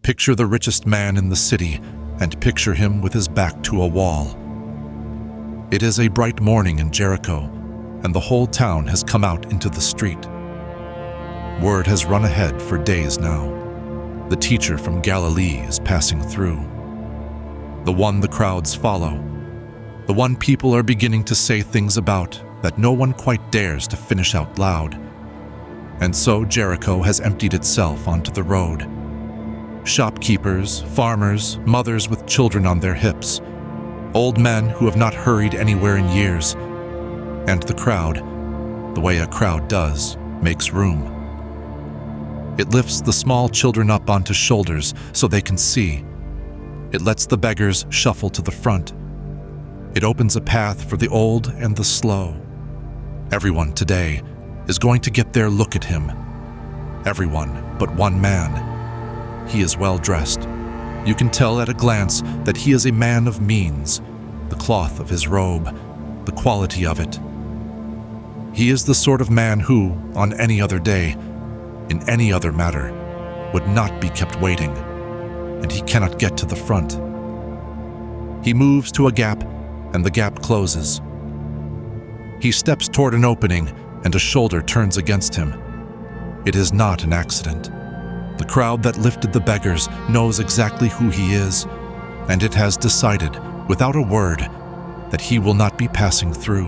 Picture the richest man in the city, and picture him with his back to a wall. It is a bright morning in Jericho, and the whole town has come out into the street. Word has run ahead for days now. The teacher from Galilee is passing through. The one the crowds follow. The one people are beginning to say things about that no one quite dares to finish out loud. And so Jericho has emptied itself onto the road. Shopkeepers, farmers, mothers with children on their hips, old men who have not hurried anywhere in years, and the crowd, the way a crowd does, makes room. It lifts the small children up onto shoulders so they can see. It lets the beggars shuffle to the front. It opens a path for the old and the slow. Everyone today is going to get their look at him. Everyone but one man. He is well dressed. You can tell at a glance that he is a man of means, the cloth of his robe, the quality of it. He is the sort of man who, on any other day, in any other matter, would not be kept waiting, and he cannot get to the front. He moves to a gap, and the gap closes. He steps toward an opening, and a shoulder turns against him. It is not an accident. The crowd that lifted the beggars knows exactly who he is, and it has decided, without a word, that he will not be passing through.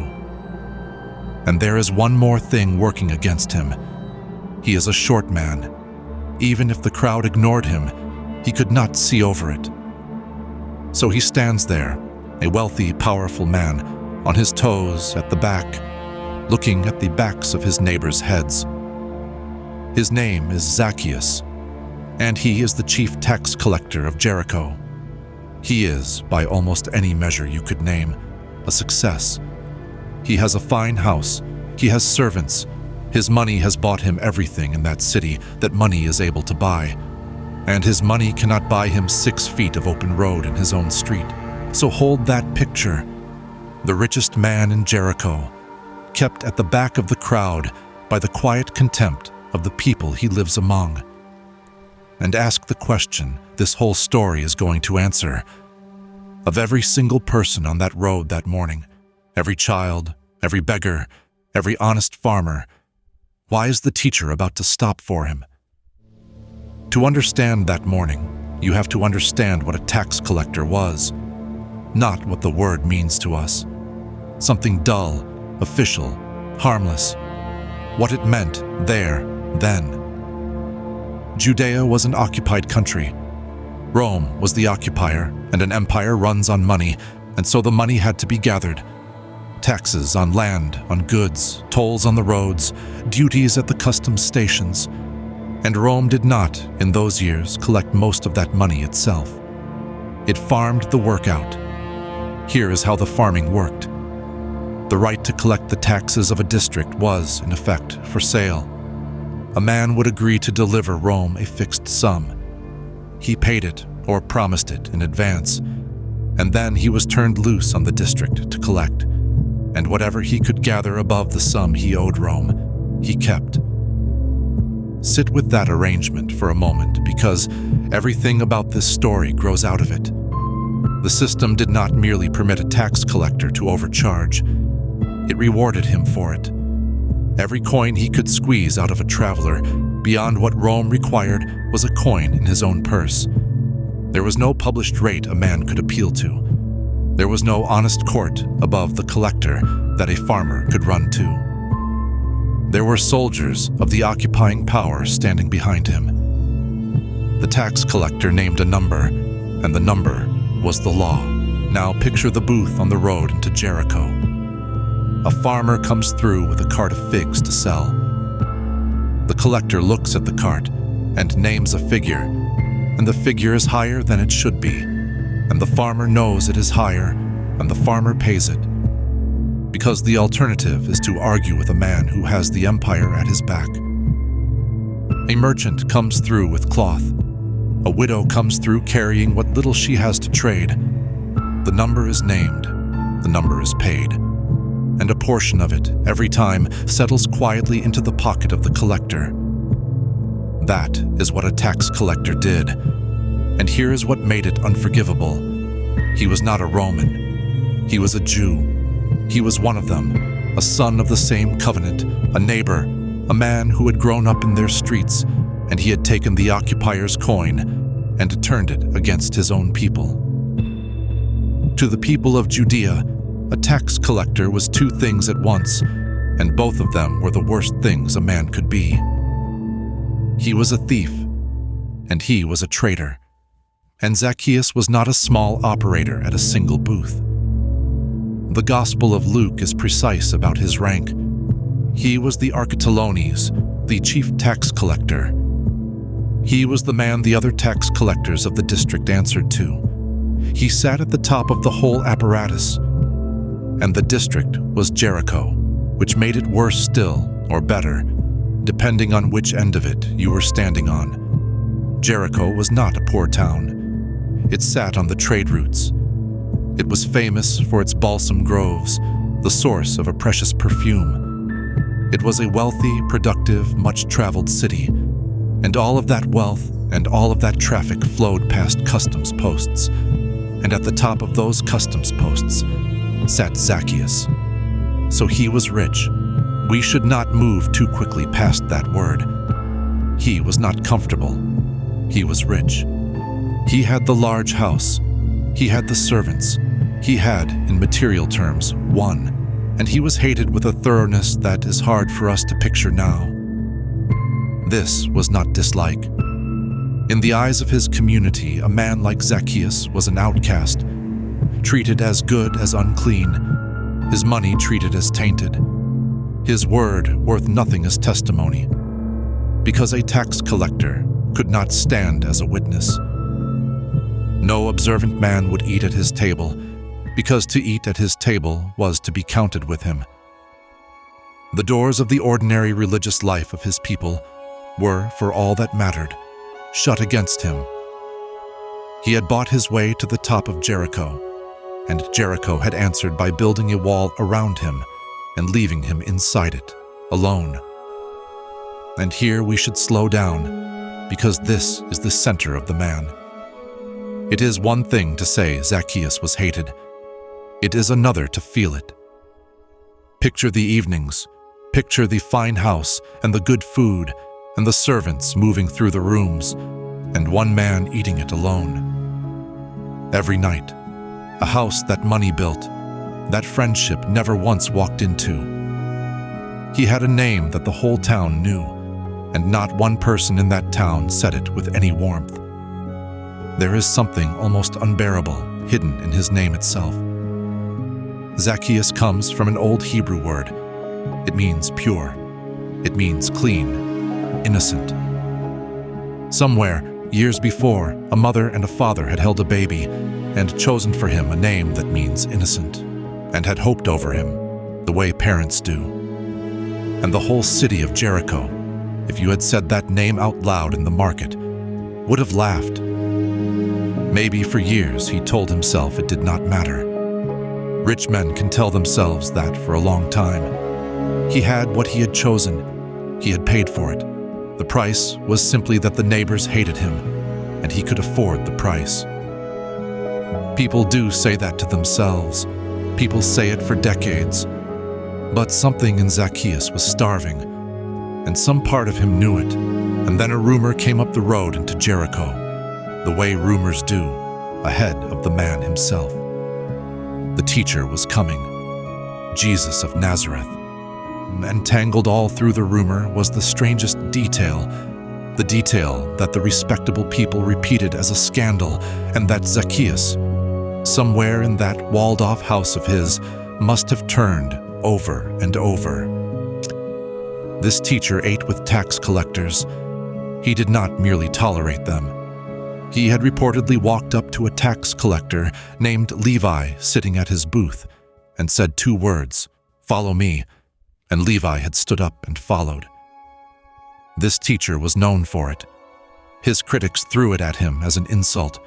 And there is one more thing working against him. He is a short man. Even if the crowd ignored him, he could not see over it. So he stands there, a wealthy, powerful man, on his toes at the back, looking at the backs of his neighbors' heads. His name is Zacchaeus, and he is the chief tax collector of Jericho. He is, by almost any measure you could name, a success. He has a fine house, he has servants. His money has bought him everything in that city that money is able to buy, and his money cannot buy him 6 feet of open road in his own street. So hold that picture. The richest man in Jericho, kept at the back of the crowd by the quiet contempt of the people he lives among. And ask the question this whole story is going to answer. Of every single person on that road that morning, every child, every beggar, every honest farmer, why is the teacher about to stop for him? To understand that morning, you have to understand what a tax collector was, not what the word means to us. Something dull, official, harmless. What it meant there, then. Judea was an occupied country. Rome was the occupier, and an empire runs on money, and so the money had to be gathered. Taxes on land, on goods, tolls on the roads, duties at the customs stations. And Rome did not, in those years, collect most of that money itself. It farmed the work out. Here is how the farming worked. The right to collect the taxes of a district was, in effect, for sale. A man would agree to deliver Rome a fixed sum. He paid it, or promised it, in advance, and then he was turned loose on the district to collect. And whatever he could gather above the sum he owed Rome, he kept. Sit with that arrangement for a moment, because everything about this story grows out of it. The system did not merely permit a tax collector to overcharge. It rewarded him for it. Every coin he could squeeze out of a traveler, beyond what Rome required, was a coin in his own purse. There was no published rate a man could appeal to. There was no honest court above the collector that a farmer could run to. There were soldiers of the occupying power standing behind him. The tax collector named a number, and the number was the law. Now picture the booth on the road into Jericho. A farmer comes through with a cart of figs to sell. The collector looks at the cart and names a figure, and the figure is higher than it should be, and the farmer knows it is higher, and the farmer pays it. Because the alternative is to argue with a man who has the empire at his back. A merchant comes through with cloth. A widow comes through carrying what little she has to trade. The number is named, the number is paid, and a portion of it, every time, settles quietly into the pocket of the collector. That is what a tax collector did. And here is what made it unforgivable. He was not a Roman. He was a Jew. He was one of them, a son of the same covenant, a neighbor, a man who had grown up in their streets, and he had taken the occupier's coin and turned it against his own people. To the people of Judea, a tax collector was two things at once, and both of them were the worst things a man could be. He was a thief, and he was a traitor. And Zacchaeus was not a small operator at a single booth. The Gospel of Luke is precise about his rank. He was the architalones, the chief tax collector. He was the man the other tax collectors of the district answered to. He sat at the top of the whole apparatus. And the district was Jericho, which made it worse still, or better, depending on which end of it you were standing on. Jericho was not a poor town. It sat on the trade routes. It was famous for its balsam groves, the source of a precious perfume. It was a wealthy, productive, much-traveled city, and all of that wealth and all of that traffic flowed past customs posts. And at the top of those customs posts sat Zacchaeus. So he was rich. We should not move too quickly past that word. He was not comfortable. He was rich. He had the large house. He had the servants. He had, in material terms, won, and he was hated with a thoroughness that is hard for us to picture now. This was not dislike. In the eyes of his community, a man like Zacchaeus was an outcast, treated as good as unclean, his money treated as tainted, his word worth nothing as testimony, because a tax collector could not stand as a witness. No observant man would eat at his table, because to eat at his table was to be counted with him. The doors of the ordinary religious life of his people were, for all that mattered, shut against him. He had bought his way to the top of Jericho, and Jericho had answered by building a wall around him and leaving him inside it, alone. And here we should slow down, because this is the center of the man. It is one thing to say Zacchaeus was hated. It is another to feel it. Picture the evenings. Picture the fine house and the good food and the servants moving through the rooms and one man eating it alone. Every night, a house that money built, that friendship never once walked into. He had a name that the whole town knew, and not one person in that town said it with any warmth. There is something almost unbearable hidden in his name itself. Zacchaeus comes from an old Hebrew word. It means pure. It means clean, innocent. Somewhere, years before, a mother and a father had held a baby and chosen for him a name that means innocent, and had hoped over him, the way parents do. And the whole city of Jericho, if you had said that name out loud in the market, would have laughed. Maybe for years he told himself it did not matter. Rich men can tell themselves that for a long time. He had what he had chosen. He had paid for it. The price was simply that the neighbors hated him, and he could afford the price. People do say that to themselves. People say it for decades. But something in Zacchaeus was starving, and some part of him knew it. And then a rumor came up the road into Jericho, the way rumors do, ahead of the man himself. The teacher was coming, Jesus of Nazareth. And tangled all through the rumor was the strangest detail, the detail that the respectable people repeated as a scandal, and that Zacchaeus, somewhere in that walled-off house of his, must have turned over and over. This teacher ate with tax collectors. He did not merely tolerate them. He had reportedly walked up to a tax collector named Levi sitting at his booth and said 2 words, "Follow me," and Levi had stood up and followed. This teacher was known for it. His critics threw it at him as an insult,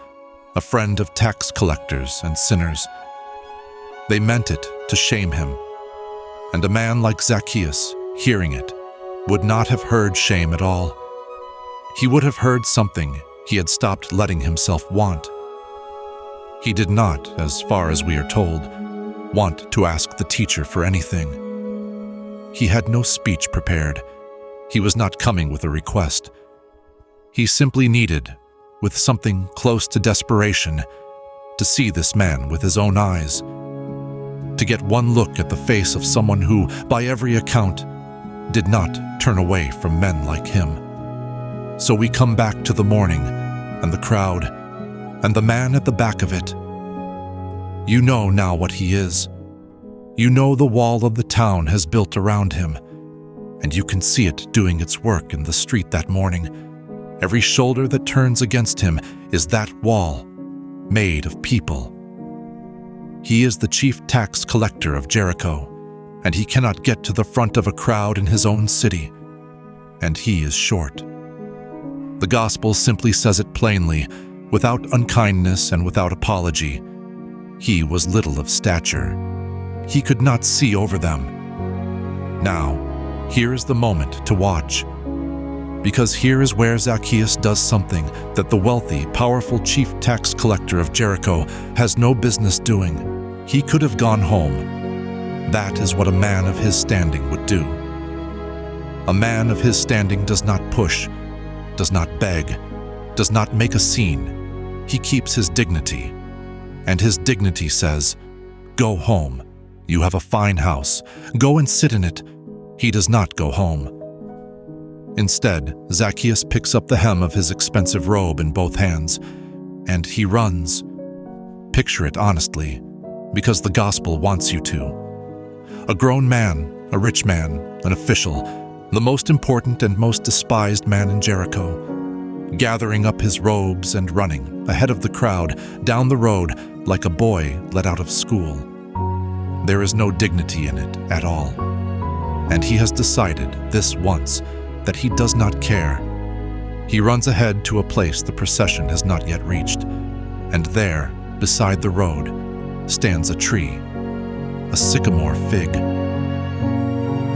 a friend of tax collectors and sinners. They meant it to shame him, and a man like Zacchaeus, hearing it, would not have heard shame at all. He would have heard something He had stopped letting himself want. He did not, as far as we are told, want to ask the teacher for anything. He had no speech prepared. He was not coming with a request. He simply needed, with something close to desperation, to see this man with his own eyes, to get one look at the face of someone who, by every account, did not turn away from men like him. So we come back to the morning, and the crowd, and the man at the back of it. You know now what he is. You know the wall of the town has built around him, and you can see it doing its work in the street that morning. Every shoulder that turns against him is that wall, made of people. He is the chief tax collector of Jericho, and he cannot get to the front of a crowd in his own city, and he is short. The gospel simply says it plainly, without unkindness and without apology. He was little of stature. He could not see over them. Now, here is the moment to watch, because here is where Zacchaeus does something that the wealthy, powerful chief tax collector of Jericho has no business doing. He could have gone home. That is what a man of his standing would do. A man of his standing does not push, does not beg, does not make a scene. He keeps his dignity. And his dignity says, "Go home. You have a fine house. Go and sit in it." He does not go home. Instead, Zacchaeus picks up the hem of his expensive robe in both hands, and he runs. Picture it honestly, because the gospel wants you to. A grown man, a rich man, an official, the most important and most despised man in Jericho, gathering up his robes and running ahead of the crowd down the road like a boy let out of school. There is no dignity in it at all. And he has decided this once that he does not care. He runs ahead to a place the procession has not yet reached, and there, beside the road, stands a tree, a sycamore-fig.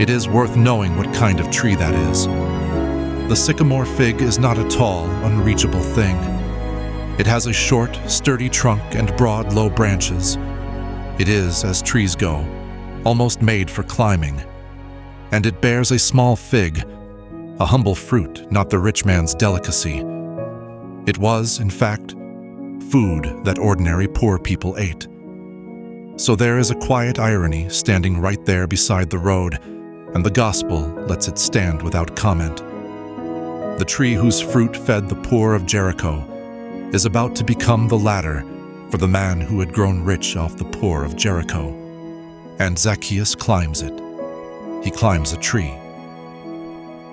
It is worth knowing what kind of tree that is. The sycamore-fig is not a tall, unreachable thing. It has a short, sturdy trunk and broad, low branches. It is, as trees go, almost made for climbing. And it bears a small fig, a humble fruit, not the rich man's delicacy. It was, in fact, food that ordinary poor people ate. So there is a quiet irony standing right there beside the road, and the gospel lets it stand without comment. The tree whose fruit fed the poor of Jericho is about to become the ladder for the man who had grown rich off the poor of Jericho. And Zacchaeus climbs it. He climbs a tree.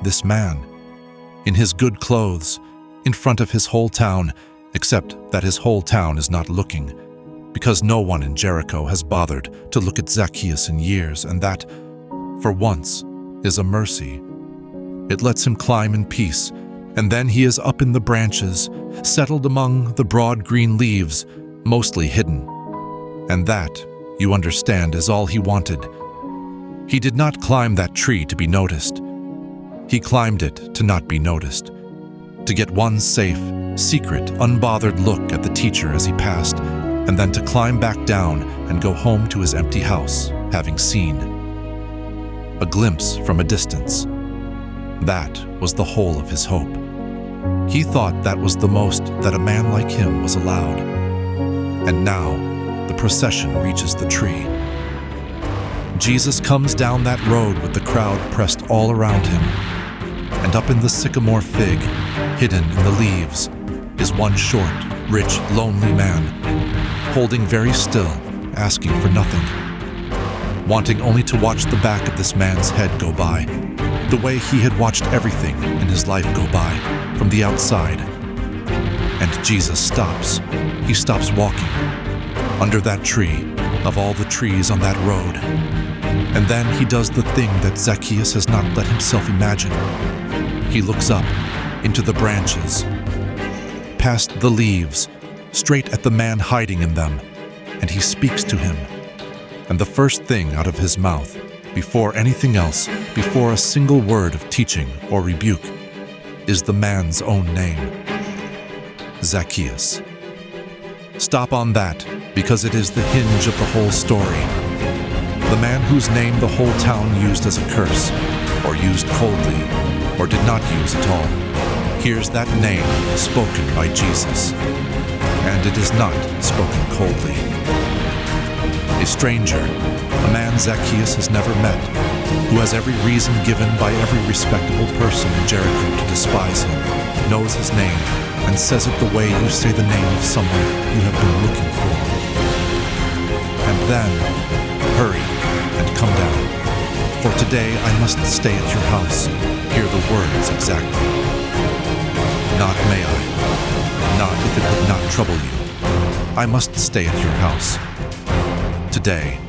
This man, in his good clothes, in front of his whole town, except that his whole town is not looking, because no one in Jericho has bothered to look at Zacchaeus in years, and that, for once, is a mercy. It lets him climb in peace, and then he is up in the branches, settled among the broad green leaves, mostly hidden. And that, you understand, is all he wanted. He did not climb that tree to be noticed. He climbed it to not be noticed, to get one safe, secret, unbothered look at the teacher as he passed, and then to climb back down and go home to his empty house, having seen. A glimpse from a distance. That was the whole of his hope. He thought that was the most that a man like him was allowed. And now, the procession reaches the tree. Jesus comes down that road with the crowd pressed all around him. And up in the sycamore-fig, hidden in the leaves, is one short, rich, lonely man, holding very still, asking for nothing, wanting only to watch the back of this man's head go by, the way he had watched everything in his life go by, from the outside. And Jesus stops. He stops walking, under that tree, of all the trees on that road. And then he does the thing that Zacchaeus has not let himself imagine. He looks up, into the branches, past the leaves, straight at the man hiding in them, and he speaks to him. And the first thing out of his mouth, before anything else, before a single word of teaching or rebuke, is the man's own name. Zacchaeus. Stop on that, because it is the hinge of the whole story. The man whose name the whole town used as a curse, or used coldly, or did not use at all, hears that name spoken by Jesus, and it is not spoken coldly. A stranger, a man Zacchaeus has never met, who has every reason given by every respectable person in Jericho to despise him, knows his name, and says it the way you say the name of someone you have been looking for. And then, hurry and come down, for today I must stay at your house. Hear the words exactly. Not may I, not if it would not trouble you. I must stay at your house. Today,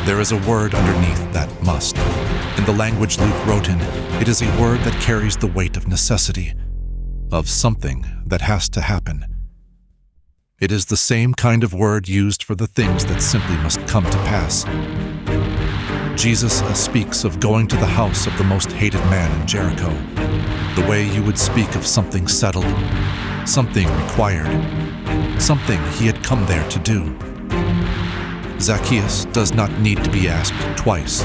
there is a word underneath that must. In the language Luke wrote in, it is a word that carries the weight of necessity, of something that has to happen. It is the same kind of word used for the things that simply must come to pass. Jesus speaks of going to the house of the most hated man in Jericho, the way you would speak of something settled, something required, something he had come there to do. Zacchaeus does not need to be asked twice.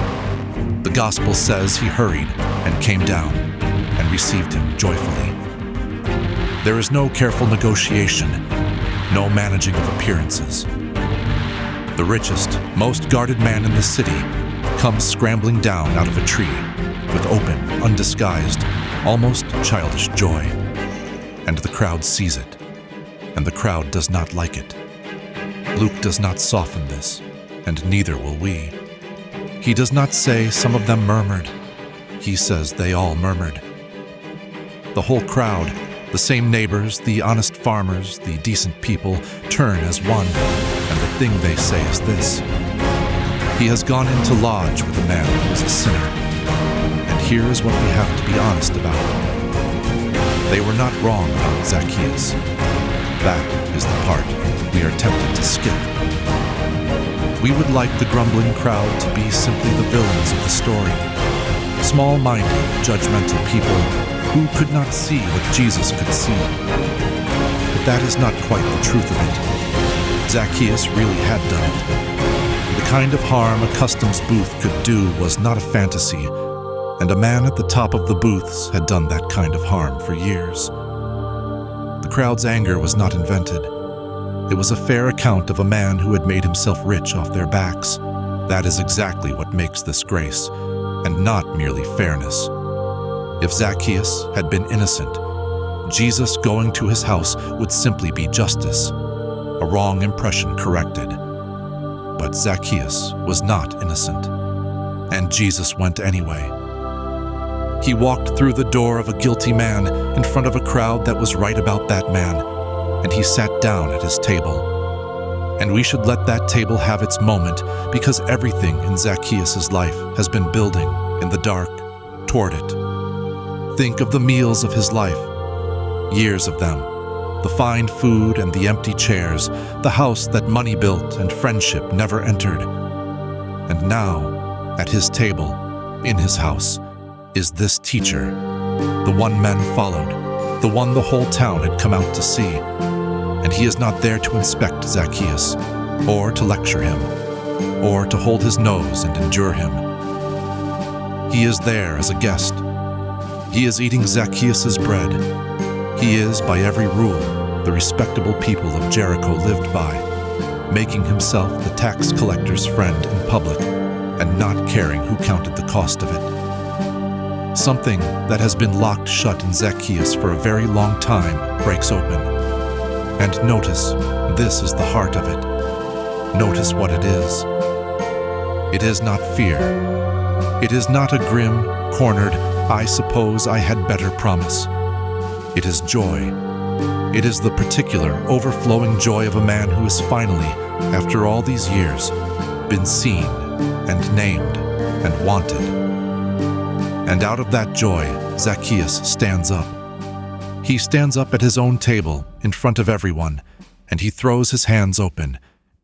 The gospel says he hurried and came down and received him joyfully. There is no careful negotiation, no managing of appearances. The richest, most guarded man in the city comes scrambling down out of a tree with open, undisguised, almost childish joy. And the crowd sees it, and the crowd does not like it. Luke does not soften this, and neither will we. He does not say some of them murmured. He says they all murmured. The whole crowd, the same neighbors, the honest farmers, the decent people, turn as one, and the thing they say is this: he has gone in to lodge with a man who is a sinner. And here is what we have to be honest about. They were not wrong about Zacchaeus. That is the part we are tempted to skip. We would like the grumbling crowd to be simply the villains of the story. Small-minded, judgmental people who could not see what Jesus could see. But that is not quite the truth of it. Zacchaeus really had done it. The kind of harm a customs booth could do was not a fantasy, and a man at the top of the booths had done that kind of harm for years. The crowd's anger was not invented. It was a fair account of a man who had made himself rich off their backs. That is exactly what makes this grace, and not merely fairness. If Zacchaeus had been innocent, Jesus going to his house would simply be justice, a wrong impression corrected. But Zacchaeus was not innocent, and Jesus went anyway. He walked through the door of a guilty man in front of a crowd that was right about that man, and he sat down at his table. And we should let that table have its moment, because everything in Zacchaeus' life has been building in the dark toward it. Think of the meals of his life, years of them, the fine food and the empty chairs, the house that money built and friendship never entered. And now, at his table, in his house, is this teacher, the one men followed, the one the whole town had come out to see. And he is not there to inspect Zacchaeus, or to lecture him, or to hold his nose and endure him. He is there as a guest. He is eating Zacchaeus' bread. He is, by every rule, the respectable people of Jericho lived by, making himself the tax collector's friend in public, and not caring who counted the cost of it. Something that has been locked shut in Zacchaeus for a very long time breaks open. And notice, this is the heart of it. Notice what it is. It is not fear. It is not a grim, cornered, I suppose I had better promise. It is joy. It is the particular, overflowing joy of a man who has finally, after all these years, been seen and named and wanted. And out of that joy, Zacchaeus stands up. He stands up at his own table in front of everyone, and he throws his hands open,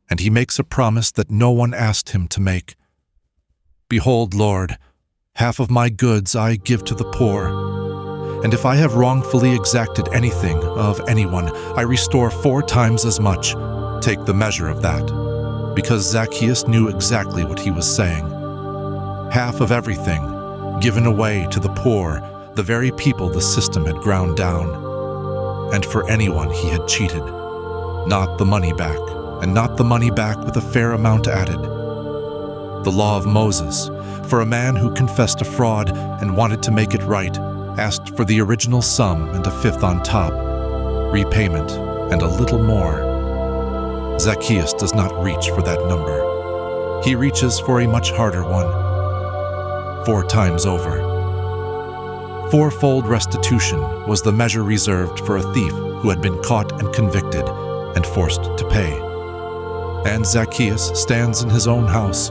and he makes a promise that no one asked him to make. Behold, Lord, half of my goods I give to the poor, And if I have wrongfully exacted anything of anyone, I restore 4 times as much. Take the measure of that." Because Zacchaeus knew exactly what he was saying. Half of everything given away to the poor, the very people the system had ground down. And for anyone he had cheated, not the money back, and not the money back with a fair amount added. The law of Moses, for a man who confessed a fraud and wanted to make it right, asked for the original sum and a fifth on top, repayment, and a little more. Zacchaeus does not reach for that number. He reaches for a much harder one. 4 times over. 4-fold restitution was the measure reserved for a thief who had been caught and convicted and forced to pay. And Zacchaeus stands in his own house,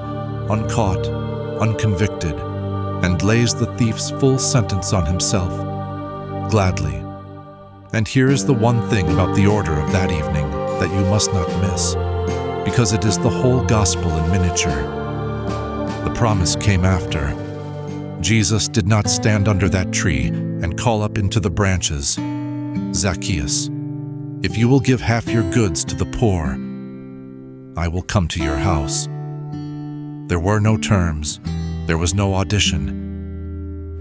uncaught, unconvicted, and lays the thief's full sentence on himself, gladly. And here is the one thing about the order of that evening that you must not miss, because it is the whole gospel in miniature. The promise came after. Jesus did not stand under that tree and call up into the branches, "Zacchaeus, if you will give half your goods to the poor, I will come to your house." There were no terms. There was no audition.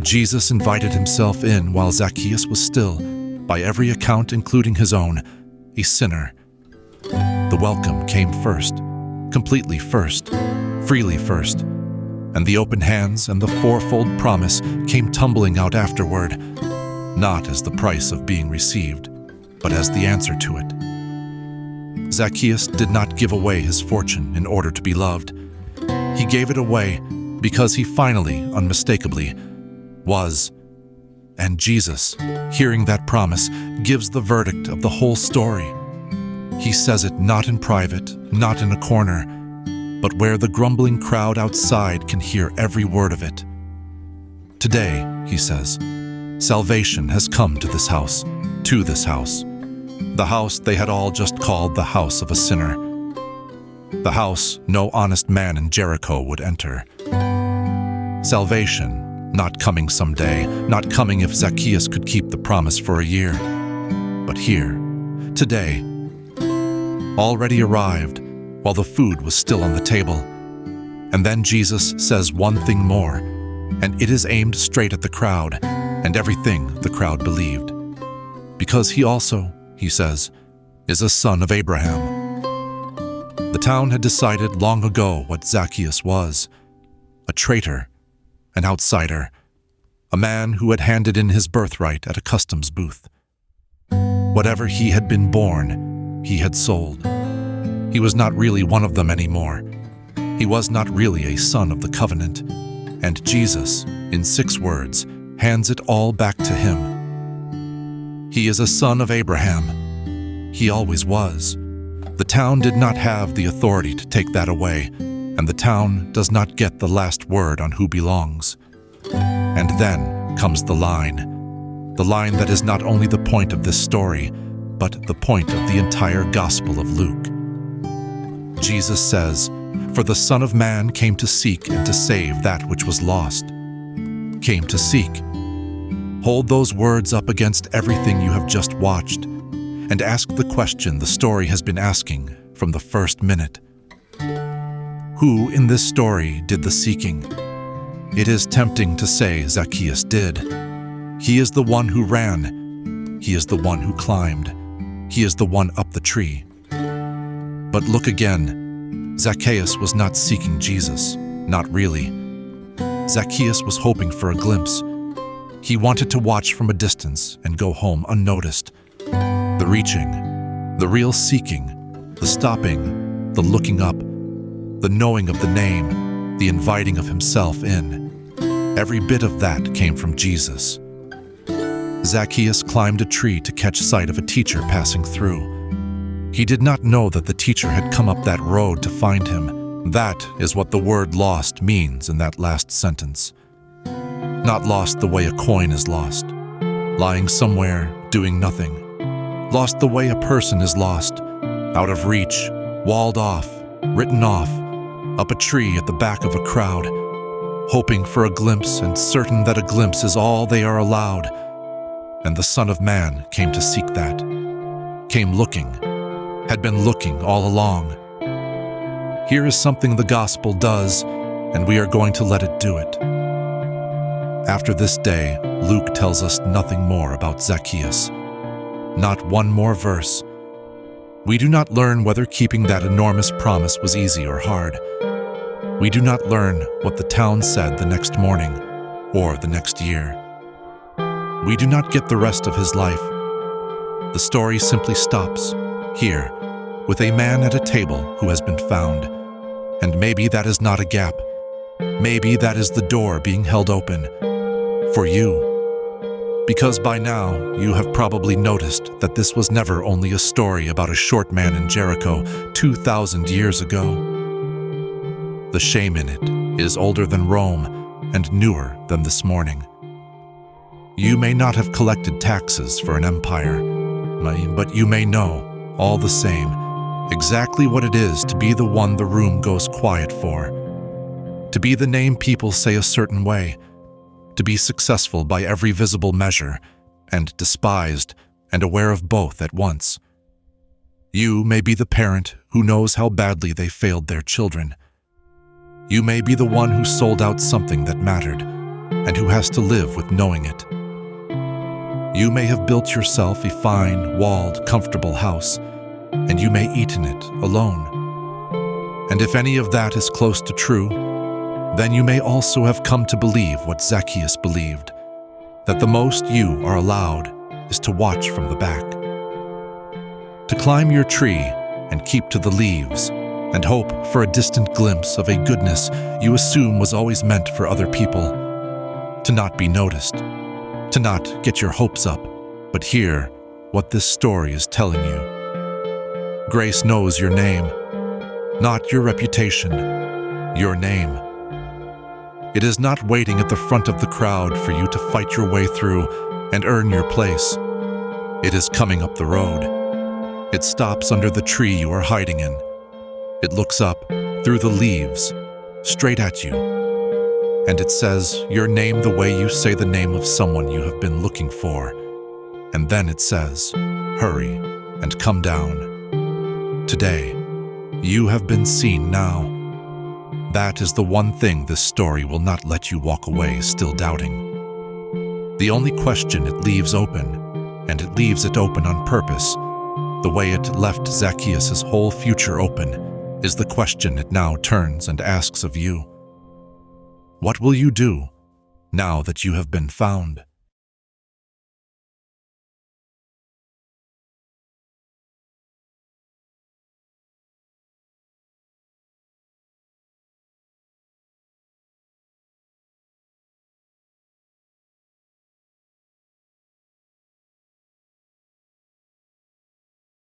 Jesus invited himself in while Zacchaeus was still, by every account including his own, a sinner. The welcome came first, completely first, freely first, and the open hands and the 4-fold promise came tumbling out afterward, not as the price of being received, but as the answer to it. Zacchaeus did not give away his fortune in order to be loved. He gave it away because he finally, unmistakably, was. And Jesus, hearing that promise, gives the verdict of the whole story. He says it not in private, not in a corner, but where the grumbling crowd outside can hear every word of it. "Today," he says, "salvation has come to this house, the house they had all just called the house of a sinner, the house no honest man in Jericho would enter." Salvation, not coming someday, not coming if Zacchaeus could keep the promise for a year, but here, today, already arrived while the food was still on the table. And then Jesus says one thing more, and it is aimed straight at the crowd and everything the crowd believed. Because he also, he says, is a son of Abraham. The town had decided long ago what Zacchaeus was: a traitor, an outsider, a man who had handed in his birthright at a customs booth. Whatever he had been born, he had sold. He was not really one of them anymore. He was not really a son of the covenant. And Jesus, in 6 words, hands it all back to him. He is a son of Abraham. He always was. The town did not have the authority to take that away, and the town does not get the last word on who belongs. And then comes the line that is not only the point of this story, but the point of the entire Gospel of Luke. Jesus says, "For the Son of Man came to seek and to save that which was lost." Came to seek. Hold those words up against everything you have just watched, and ask the question the story has been asking from the first minute. Who in this story did the seeking? It is tempting to say Zacchaeus did. He is the one who ran. He is the one who climbed. He is the one up the tree. But look again. Zacchaeus was not seeking Jesus, not really. Zacchaeus was hoping for a glimpse. He wanted to watch from a distance and go home unnoticed. The reaching, the real seeking, the stopping, the looking up, the knowing of the name, the inviting of himself in. Every bit of that came from Jesus. Zacchaeus climbed a tree to catch sight of a teacher passing through. He did not know that the teacher had come up that road to find him. That is what the word lost means in that last sentence. Not lost the way a coin is lost, lying somewhere, doing nothing. Lost the way a person is lost, out of reach, walled off, written off, up a tree at the back of a crowd, hoping for a glimpse and certain that a glimpse is all they are allowed. and the Son of Man came to seek that, came looking, had been looking all along. Here is something the gospel does, and we are going to let it do it. After this day, Luke tells us nothing more about Zacchaeus. Not one more verse. We do not learn whether keeping that enormous promise was easy or hard. We do not learn what the town said the next morning or the next year. We do not get the rest of his life. The story simply stops here, with a man at a table who has been found. And maybe that is not a gap. Maybe that is the door being held open for you. Because by now, you have probably noticed that this was never only a story about a short man in Jericho 2,000 years ago. The shame in it is older than Rome and newer than this morning. You may not have collected taxes for an empire, but you may know, all the same, exactly what it is to be the one the room goes quiet for, to be the name people say a certain way, to be successful by every visible measure, and despised and aware of both at once. You may be the parent who knows how badly they failed their children. You may be the one who sold out something that mattered, and who has to live with knowing it. You may have built yourself a fine, walled, comfortable house, and you may eat in it alone. And if any of that is close to true, then you may also have come to believe what Zacchaeus believed, that the most you are allowed is to watch from the back, to climb your tree and keep to the leaves, and hope for a distant glimpse of a goodness you assume was always meant for other people, to not be noticed, to not get your hopes up, but hear what this story is telling you. Grace knows your name, not your reputation, your name. It is not waiting at the front of the crowd for you to fight your way through and earn your place. It is coming up the road. It stops under the tree you are hiding in. It looks up through the leaves, straight at you, and it says your name the way you say the name of someone you have been looking for. And then it says, hurry and come down. Today, you have been seen now. That is the one thing this story will not let you walk away still doubting. The only question it leaves open, and it leaves it open on purpose, the way it left Zacchaeus' whole future open, is the question it now turns and asks of you. What will you do now that you have been found?